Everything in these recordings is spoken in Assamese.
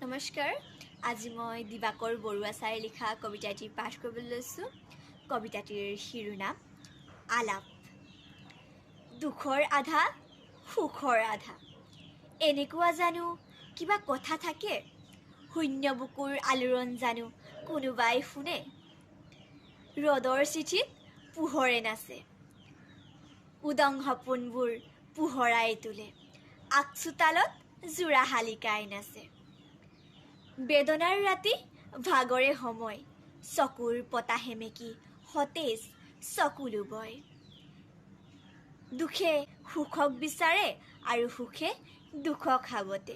নমস্কাৰ। আজি মই দিবাকৰ বৰুৱা ছাৰে লিখা কবিতাটি পাঠ কৰিবলৈ লৈছোঁ। কবিতাটিৰ শিৰোনাম আলাপ। দুখৰ আধা সুখৰ আধা, এনেকুৱা জানো কিবা কথা থাকে, শূন্য বুকুৰ আলোড়ন জানো কোনোবাই শুনে। ৰ'দৰ চিঠিত পোহৰে নাচে, উদং সপোনবোৰ পোহৰাই তোলে, আগচোতালত জোৰা শালিকাই নাচে। বেদনাৰ ৰাতি ভাগৰে সময়, চকুৰ পতা সেমেকি সতেজ চকুলো বয়। দুখে সুখক বিচাৰে আৰু সুখে দুখক সাবতে,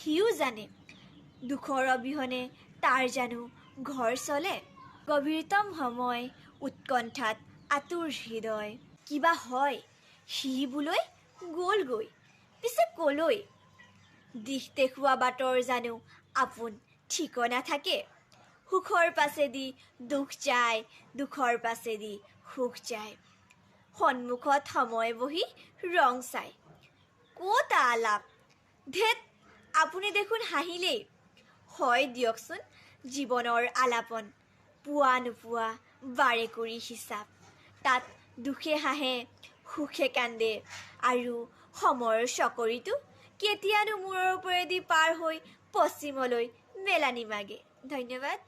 সিও জানে দুখৰ অবিহনে তাৰ জানো ঘৰ চলে। গভীৰতম সময় উৎকণ্ঠাত আতুৰ হৃদয়, কিবা হয় সিবলৈ গ'লগৈ, পিছে কলৈ। দিশ দেখুৱা বাটৰ জানো আপোন ঠিকনা থাকে, সুখৰ পাছেদি দুখ যায়, দুখৰ পাছেদি সুখ যায়। সন্মুখত সময় বহি ৰং চাই, ক'ত আলাপ, ধেত আপুনি দেখোন হাঁহিলেই। হয় দিয়কচোন জীৱনৰ আলাপন, পোৱা নোপোৱা বাৰে কৰি হিচাপ। তাত দুখে হাঁহে সুখে কান্দে, আৰু সময়ৰ চকৰিটো কেতিয়ানো মূৰৰ ওপৰেদি পাৰ হৈ পশ্চিমলৈ মেলানি মাগে। ধন্যবাদ।